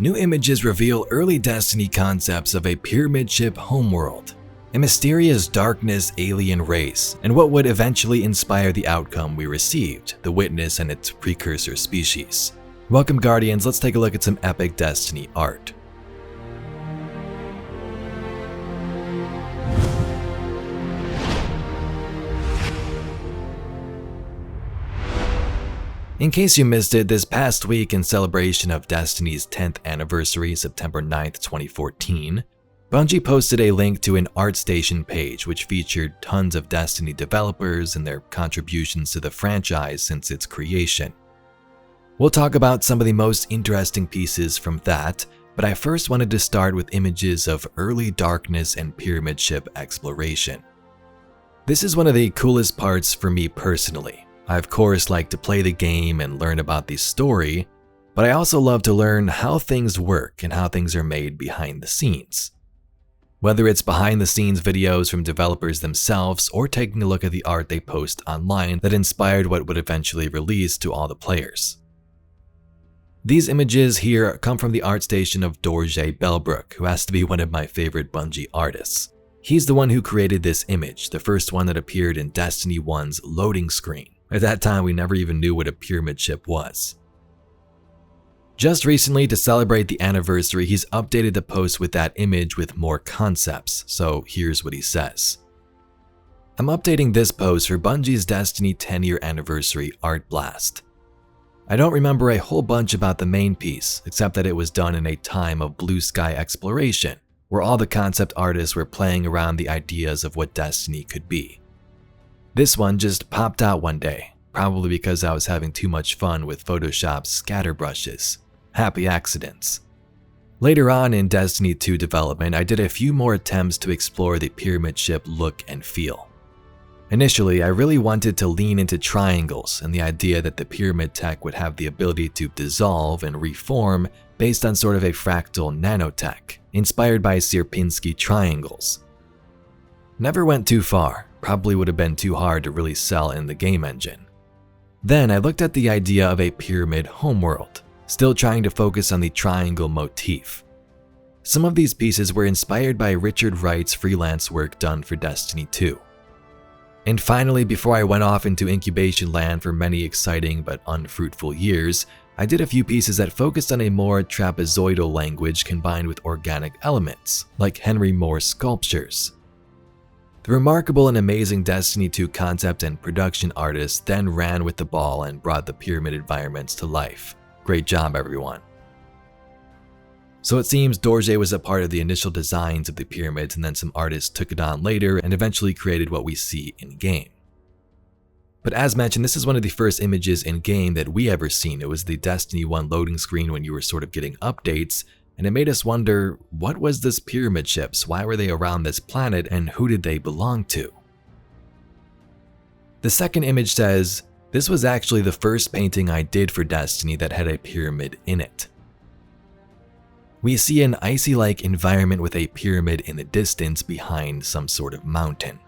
New images reveal early Destiny concepts of a pyramid ship homeworld, a mysterious darkness alien race, and what would eventually inspire the outcome we received, the Witness and its precursor species. Welcome Guardians, let's take a look at some epic Destiny art. In case you missed it, this past week in celebration of Destiny's 10th anniversary, September 9th, 2014, Bungie posted a link to an ArtStation page which featured tons of Destiny developers and their contributions to the franchise since its creation. We'll talk about some of the most interesting pieces from that, but I first wanted to start with images of early darkness and pyramid ship exploration. This is one of the coolest parts for me personally. I of course like to play the game and learn about the story, but I also love to learn how things work and how things are made behind the scenes. Whether it's behind the scenes videos from developers themselves or taking a look at the art they post online that inspired what would eventually release to all the players. These images here come from the ArtStation of Dorje Belbrook, who has to be one of my favorite Bungie artists. He's the one who created this image, the first one that appeared in Destiny 1's loading screen. At that time, we never even knew what a pyramid ship was. Just recently, to celebrate the anniversary, he's updated the post with that image with more concepts, so here's what he says. I'm updating this post for Bungie's Destiny 10-year anniversary art blast. I don't remember a whole bunch about the main piece, except that it was done in a time of blue sky exploration, where all the concept artists were playing around the ideas of what Destiny could be. This one just popped out one day, probably because I was having too much fun with Photoshop's scatter brushes. Happy accidents. Later on in Destiny 2 development, I did a few more attempts to explore the pyramid ship look and feel. Initially, I really wanted to lean into triangles and the idea that the pyramid tech would have the ability to dissolve and reform based on sort of a fractal nanotech, inspired by Sierpinski triangles. Never went too far. Probably would have been too hard to really sell in the game engine. Then I looked at the idea of a pyramid homeworld, still trying to focus on the triangle motif. Some of these pieces were inspired by Richard Wright's freelance work done for Destiny 2. And finally, before I went off into incubation land for many exciting but unfruitful years, I did a few pieces that focused on a more trapezoidal language combined with organic elements, like Henry Moore's sculptures. The remarkable and amazing Destiny 2 concept and production artists then ran with the ball and brought the pyramid environments to life. Great job, everyone. So it seems Dorje was a part of the initial designs of the pyramids, and then some artists took it on later and eventually created what we see in-game. But as mentioned, this is one of the first images in-game that we ever seen. It was the Destiny 1 loading screen when you were sort of getting updates, and it made us wonder, what was this pyramid ships? Why were they around this planet, and who did they belong to? The second image says, this was actually the first painting I did for Destiny that had a pyramid in it. We see an icy-like environment with a pyramid in the distance behind some sort of mountain.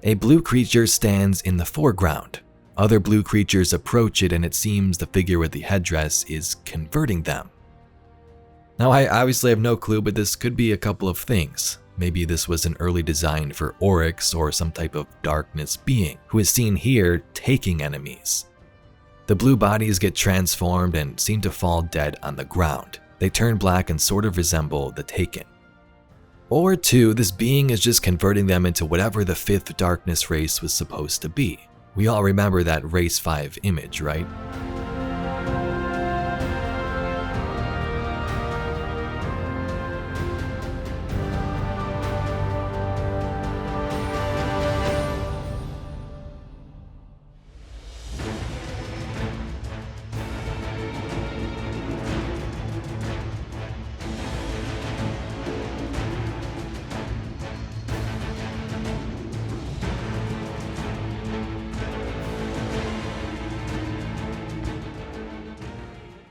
A blue creature stands in the foreground. Other blue creatures approach it, and it seems the figure with the headdress is converting them. Now, I obviously have no clue, but this could be a couple of things. Maybe this was an early design for Oryx or some type of darkness being who is seen here taking enemies. The blue bodies get transformed and seem to fall dead on the ground. They turn black and sort of resemble the Taken. Or two, this being is just converting them into whatever the fifth darkness race was supposed to be. We all remember that Race 5 image, right?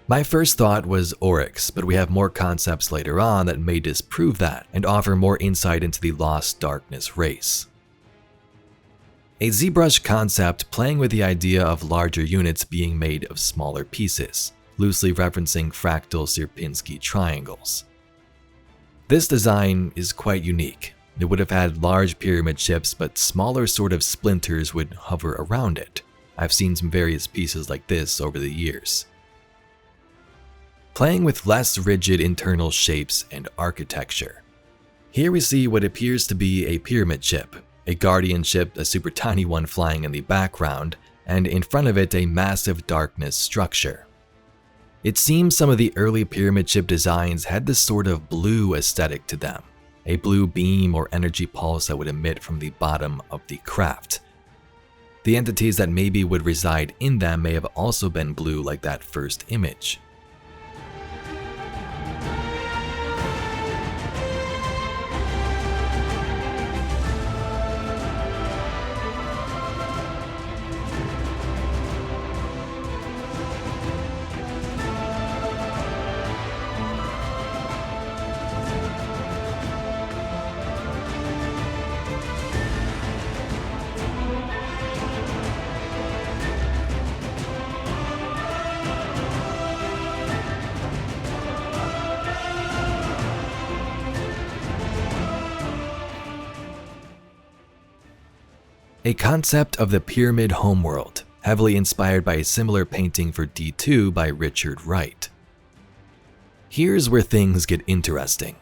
My first thought was Oryx, but we have more concepts later on that may disprove that and offer more insight into the Lost Darkness race. A ZBrush concept playing with the idea of larger units being made of smaller pieces. loosely referencing fractal Sierpinski triangles. This design is quite unique. It would have had large pyramid ships, but smaller sort of splinters would hover around it. I've seen some various pieces like this over the years. Playing with less rigid internal shapes and architecture. Here we see what appears to be a pyramid ship, a guardian ship, a super tiny one flying in the background, and in front of it a massive darkness structure. It seems some of the early pyramid ship designs had this sort of blue aesthetic to them, a blue beam or energy pulse that would emit from the bottom of the craft. The entities that maybe would reside in them may have also been blue like that first image. A concept of the pyramid homeworld, heavily inspired by a similar painting for D2 by Richard Wright. Here's where things get interesting.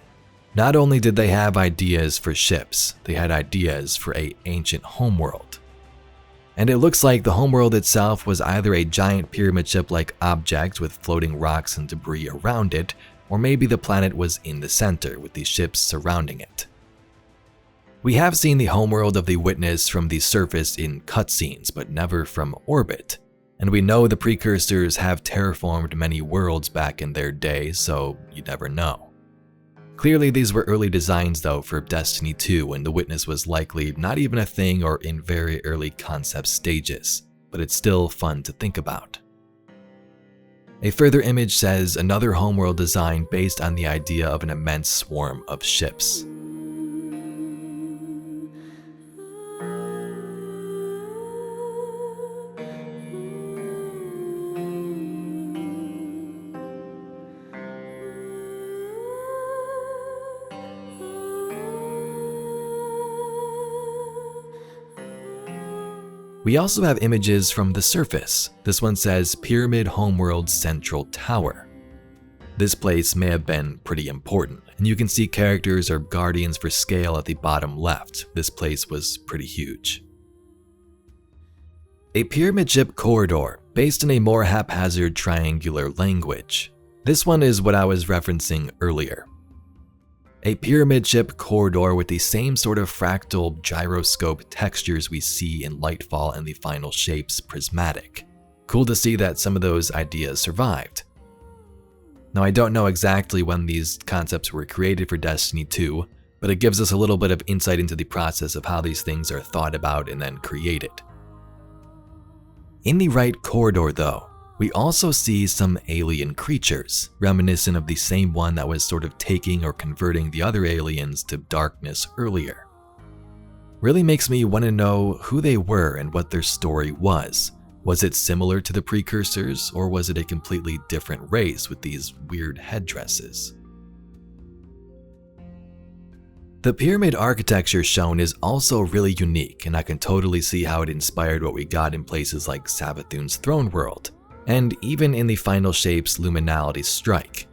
Not only did they have ideas for ships, they had ideas for an ancient homeworld. And it looks like the homeworld itself was either a giant pyramid ship-like object with floating rocks and debris around it, or maybe the planet was in the center with the ships surrounding it. We have seen the homeworld of the Witness from the surface in cutscenes, but never from orbit. And we know the precursors have terraformed many worlds back in their day, so you never know. Clearly these were early designs though for Destiny 2 when the Witness was likely not even a thing or in very early concept stages, but it's still fun to think about. A further image says another homeworld design based on the idea of an immense swarm of ships. We also have images from the surface. This one says Pyramid Homeworld Central Tower. This place may have been pretty important, and you can see characters or guardians for scale at the bottom left. This place was pretty huge. A pyramid ship corridor, based in a more haphazard triangular language. This one is what I was referencing earlier. A pyramid ship corridor with the same sort of fractal gyroscope textures we see in Lightfall and the final shapes prismatic. Cool to see that some of those ideas survived. Now I don't know exactly when these concepts were created for Destiny 2, but it gives us a little bit of insight into the process of how these things are thought about and then created. In the right corridor though, we also see some alien creatures, reminiscent of the same one that was sort of taking or converting the other aliens to darkness earlier. Really makes me want to know who they were and what their story was. Was it similar to the precursors, or was it a completely different race with these weird headdresses? The pyramid architecture shown is also really unique, and I can totally see how it inspired what we got in places like Savathun's throne world, and even in the final shape's Luminality Strike.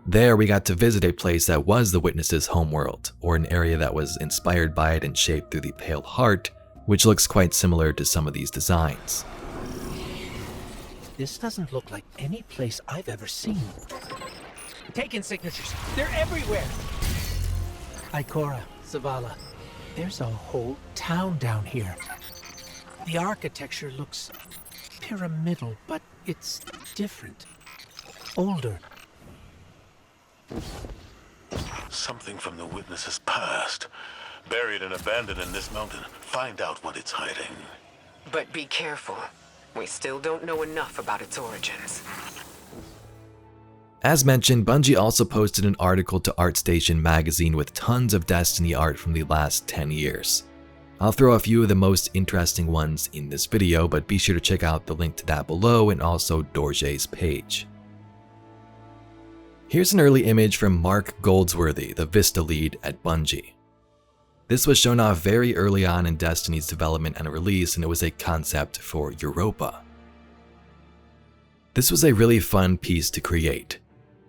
There we got to visit a place that was the Witness's homeworld, or an area that was inspired by it and shaped through the Pale Heart, which looks quite similar to some of these designs. This doesn't look like any place I've ever seen. Taken signatures, they're everywhere! Ikora, Zavala, there's a whole town down here. The architecture looks pyramidal, but it's different. Older. Something from the Witness's past. Buried and abandoned in this mountain. Find out what it's hiding. But be careful. We still don't know enough about its origins. As mentioned, Bungie also posted an article to ArtStation magazine with tons of Destiny art from the last 10 years. I'll throw a few of the most interesting ones in this video, but be sure to check out the link to that below and also Dorje's page. Here's an early image from Mark Goldsworthy, the Vista lead at Bungie. This was shown off very early on in Destiny's development and release, and it was a concept for Europa. This was a really fun piece to create.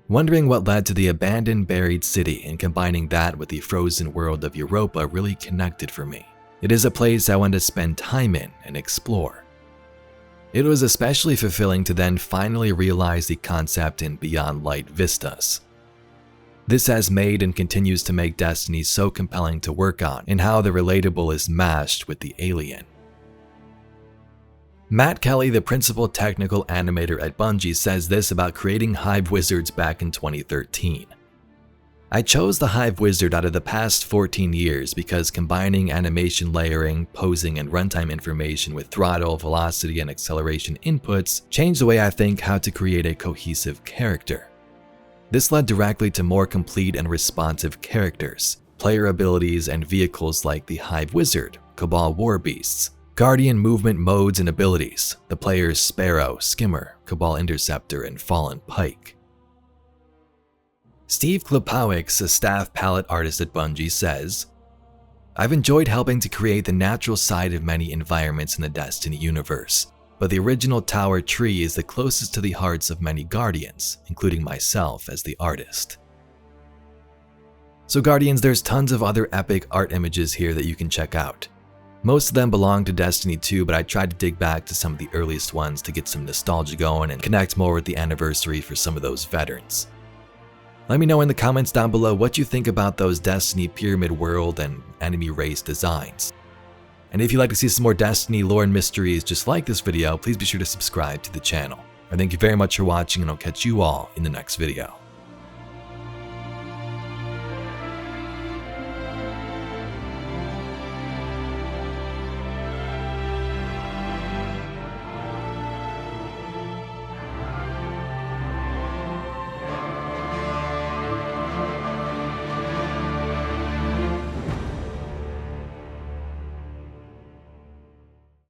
Wondering what led to the abandoned buried city and combining that with the frozen world of Europa really connected for me. It is a place I want to spend time in and explore. It was especially fulfilling to then finally realize the concept in Beyond Light Vistas. This has made and continues to make Destiny so compelling to work on, and how the relatable is mashed with the alien. Matt Kelly, the principal technical animator at Bungie, says this about creating Hive Wizards back in 2013. I chose the Hive Wizard out of the past 14 years because combining animation layering, posing, and runtime information with throttle, velocity, and acceleration inputs changed the way I think how to create a cohesive character. This led directly to more complete and responsive characters, player abilities, and vehicles like the Hive Wizard, Cabal War Beasts, Guardian movement modes and abilities, the player's Sparrow, Skimmer, Cabal Interceptor, and Fallen Pike. Steve Klopowicz, a staff palette artist at Bungie, says, I've enjoyed helping to create the natural side of many environments in the Destiny universe, but the original tower tree is the closest to the hearts of many Guardians, including myself as the artist. So Guardians, there's tons of other epic art images here that you can check out. Most of them belong to Destiny 2, but I tried to dig back to some of the earliest ones to get some nostalgia going and connect more with the anniversary for some of those veterans. Let me know in the comments down below what you think about those Destiny Pyramid World and enemy race designs. And if you'd like to see some more Destiny lore and mysteries just like this video, please be sure to subscribe to the channel. I thank you very much for watching, and I'll catch you all in the next video.